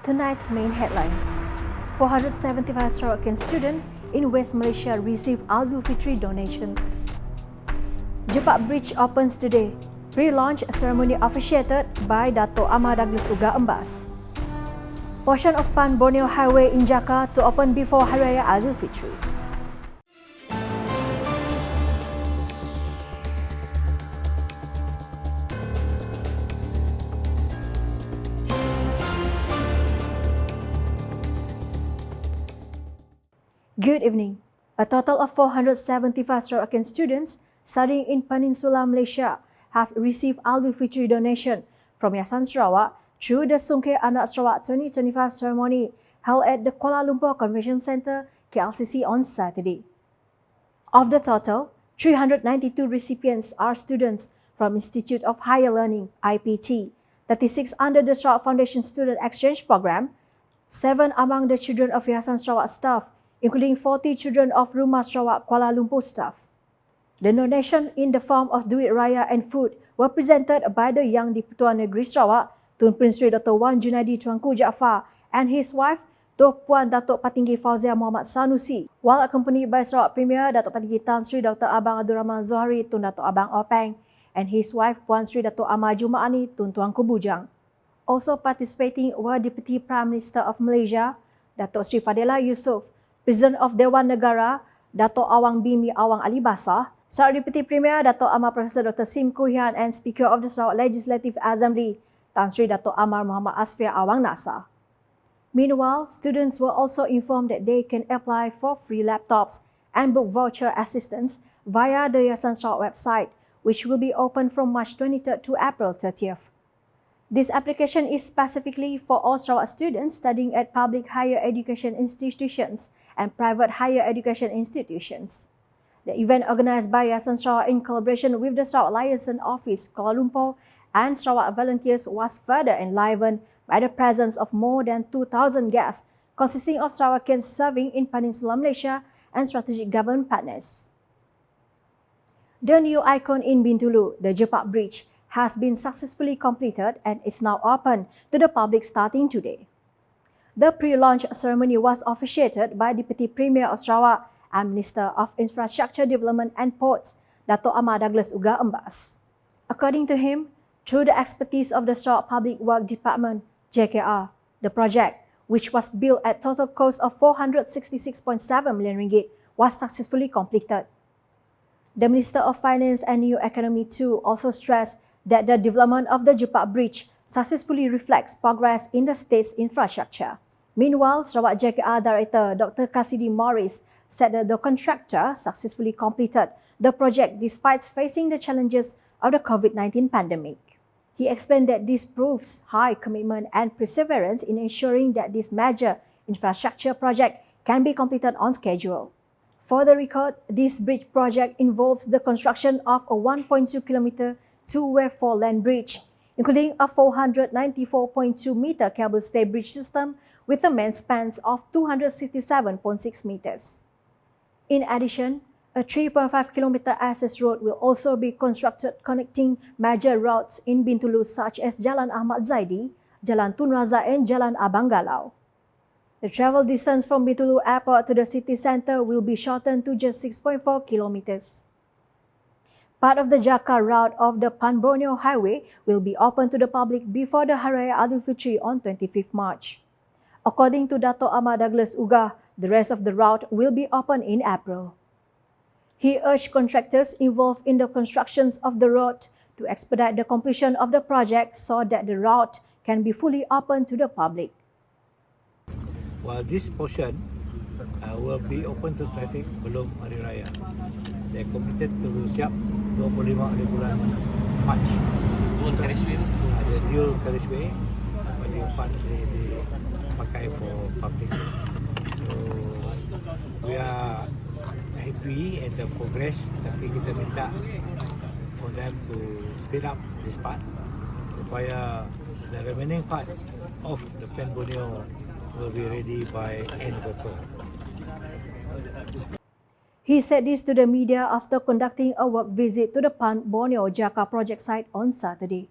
Tonight's main headlines. 475 Sarawakian students in West Malaysia receive Aidilfitri donations. Jebat Bridge opens today. Pre-launch ceremony officiated by Datuk Amar Uggah Embas. Portion of Borneo Highway in Jakar to open before Raya Aidilfitri. Good evening. A total of 475 Sarawakian students studying in Peninsular Malaysia have received Aidilfitri donation from Yayasan Sarawak through the Sungkeh Anak Sarawak 2025 ceremony held at the Kuala Lumpur Convention Centre, KLCC on Saturday. Of the total, 392 recipients are students from Institute of Higher Learning, IPT, 36 under the Sarawak Foundation Student Exchange Programme, 7 among the children of Yayasan Sarawak staff, including 40 children of Rumah Sarawak Kuala Lumpur staff. The donation in the form of duit raya and food were presented by the Yang di-Pertuan Negeri Sarawak, Tun Prince Sri Dr. Wan Junaidi Tuanku Jaafar and his wife, Tuan Puan Datuk Patinggi Fauzia Muhammad Sanusi, while accompanied by Sarawak Premier Datuk Patinggi Tan Sri Dr. Abang Abdul Rahman Zohari Tun Datuk Abang Openg and his wife Puan Sri Datuk Amar Jumaani Tun Tuanku Bujang. Also participating were Deputy Prime Minister of Malaysia, Datuk Sri Fadila Yusof, President of Dewan Negara, Datuk Awang Bimi Awang Ali Basah, Sarawak Deputy Premier Datuk Amar Profesor Dr. Sim Kuhian and Speaker of the Sarawak Legislative Assembly, Tan Sri Datuk Amar Muhammad Asfia Awang Nasar. Meanwhile, students were also informed that they can apply for free laptops and book voucher assistance via the Yayasan Sarawak website, which will be open from March 23rd to April 30th. This application is specifically for all Sarawak students studying at public higher education institutions and private higher education institutions. The event organised by Yayasan Sarawak in collaboration with the Sarawak Liaison Office, Kuala Lumpur and Sarawak volunteers was further enlivened by the presence of more than 2,000 guests consisting of Sarawakians serving in Peninsular Malaysia and strategic government partners. The new icon in Bintulu, the Jebat Bridge, has been successfully completed and is now open to the public starting today. The pre-launch ceremony was officiated by Deputy Premier of Sarawak and Minister of Infrastructure Development and Ports, Datuk Amar Uggah Embas. According to him, through the expertise of the Sarawak Public Work Department, Jakar, the project, which was built at total cost of RM466.7 million, was successfully completed. The Minister of Finance and New Economy too also stressed that the development of the Jebat Bridge successfully reflects progress in the state's infrastructure. Meanwhile, Sarawak Jakar Director Dr. Kasidi Morris said that the contractor successfully completed the project despite facing the challenges of the COVID-19 pandemic. He explained that this proves high commitment and perseverance in ensuring that this major infrastructure project can be completed on schedule. For the record, this bridge project involves the construction of a 1.2-kilometer two-way four-lane bridge, including a 494.2-meter cable-stay bridge system with a main span of 267.6 meters. In addition, a 3.5-kilometer access road will also be constructed connecting major routes in Bintulu such as Jalan Ahmad Zaidi, Jalan Tun Razak and Jalan Abang Galau. The travel distance from Bintulu Airport to the city centre will be shortened to just 6.4 kilometers. Part of the Jakar route of the Borneo Highway will be open to the public before the Raya Aidilfitri on 25th March. According to Datuk Amar Uggah, the rest of the route will be open in April. He urged contractors involved in the constructions of the road to expedite the completion of the project so that the route can be fully open to the public. Well, this portion will be open to traffic belum Hari Raya. They committed to siap 25 hari bulan Mac. Dual carriageway. Ada dual carriageway pada depan dipakai for public. So we are happy at the progress, tapi kita minta for them to speed up this part supaya the remaining part of the Borneo will be ready by end of April. He said this to the media after conducting a work visit to the Borneo Jakar project site on Saturday.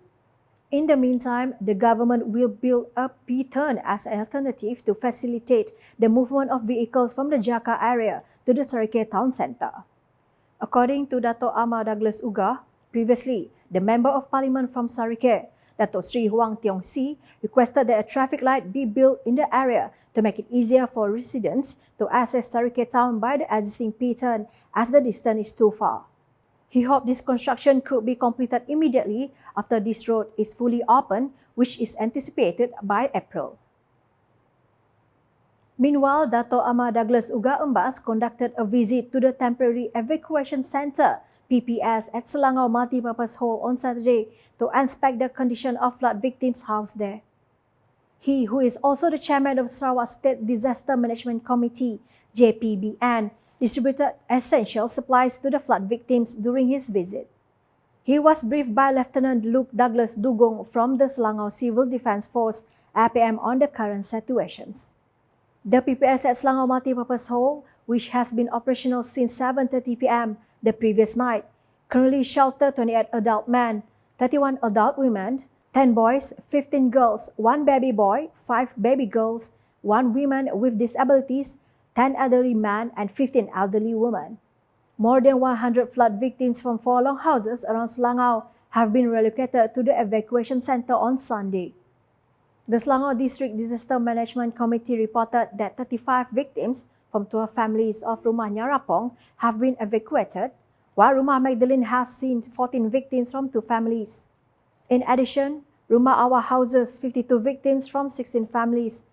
In the meantime, the government will build a P-turn as an alternative to facilitate the movement of vehicles from the Jakar area to the Sarike town centre. According to Datuk Amar Douglas Uggah, previously the Member of Parliament from Sarike, Datuk Sri Huang Tiong Si, requested that a traffic light be built in the area to make it easier for residents to access Sarike town by the existing P-turn as the distance is too far. He hoped this construction could be completed immediately after this road is fully open, which is anticipated by April. Meanwhile, Datuk Amar Douglas Uggah Embas conducted a visit to the Temporary Evacuation Centre PPS at Selangau Multipurpose Hall on Saturday to inspect the condition of flood victims' house there. He, who is also the chairman of Sarawak State Disaster Management Committee, JPBN, distributed essential supplies to the flood victims during his visit. He was briefed by Lieutenant Luke Douglas Dugong from the Selangau Civil Defence Force, APM, on the current situations. The PPS at Selangau Multipurpose Hall, which has been operational since 7:30 p.m. the previous night, currently shelters 28 adult men, 31 adult women, 10 boys, 15 girls, 1 baby boy, 5 baby girls, 1 woman with disabilities, 10 elderly men, and 15 elderly women. More than 100 flood victims from 4 longhouses around Selangau have been relocated to the evacuation centre on Sunday. The Selangau District Disaster Management Committee reported that 35 victims from 12 families of Rumah Nyarapong have been evacuated, while Rumah Magdalene has seen 14 victims from 2 families. In addition, Rumah Awar houses 52 victims from 16 families,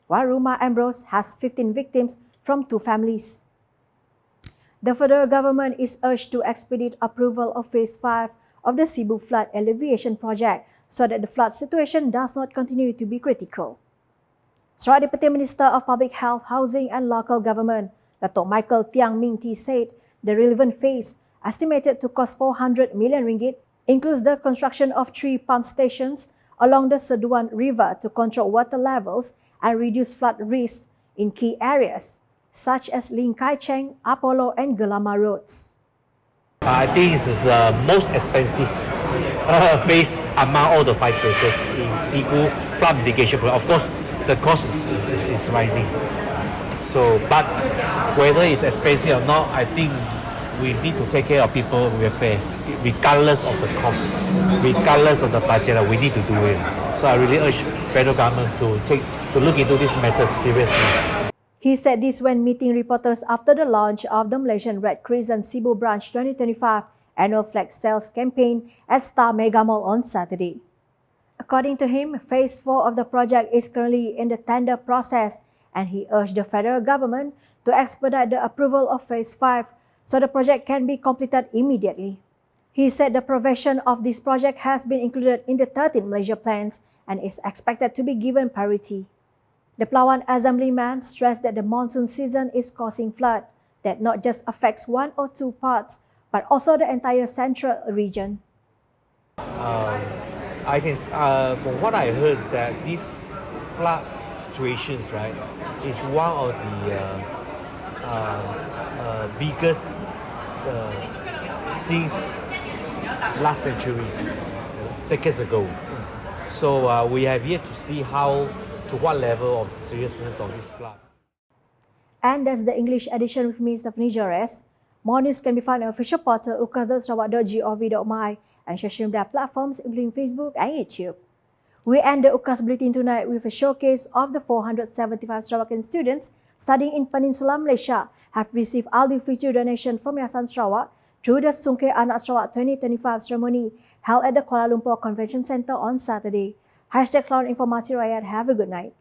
while Rumah Ambrose has 15 victims from 2 families. The federal government is urged to expedite approval of Phase 5 of the Sibu flood alleviation project so that the flood situation does not continue to be critical. Sarawak Deputy Minister of Public Health, Housing and Local Government, Datuk Michael Tiang Ming T, said the relevant phase, estimated to cost 400 million ringgit, includes the construction of 3 pump stations along the Seduan River to control water levels and reduce flood risks in key areas, such as Ling Kai Cheng, Apollo and Gelama roads. I think this is the most expensive phase among all the 5 phases in Sibu flood mitigation program. Of course, the cost is rising. So, but whether it's expensive or not, I think we need to take care of people welfare, regardless of the cost, regardless of the budget. We need to do it. So I really urge federal government to look into this matter seriously. He said this when meeting reporters after the launch of the Malaysian Red Crescent Sibu Branch 2025 annual flag sales campaign at Star Mega Mall on Saturday. According to him, Phase 4 of the project is currently in the tender process, and he urged the federal government to expedite the approval of Phase 5 so the project can be completed immediately. He said the provision of this project has been included in the 13 Malaysia plans and is expected to be given priority. The Pelawan Assemblyman stressed that the monsoon season is causing flood that not just affects 1 or 2 parts, but also the entire central region. I think from what I heard is that these flood situations, right, is one of the biggest since last century, decades ago. So we have yet to see to what level of seriousness of this flood. And that's the English edition with me, Stephanie Jores. More news can be found on official portal uggah.sarawak.gov.my and social media platforms including Facebook and YouTube. We end the UKAS Bulletin tonight with a showcase of the 475 Sarawakian students studying in Peninsula Malaysia have received Aidilfitri donation from Yayasan Sarawak through the Sungkai Anak Sarawak 2025 ceremony held at the Kuala Lumpur Convention Centre on Saturday. #Selawan Informasi Rakyat. Have a good night.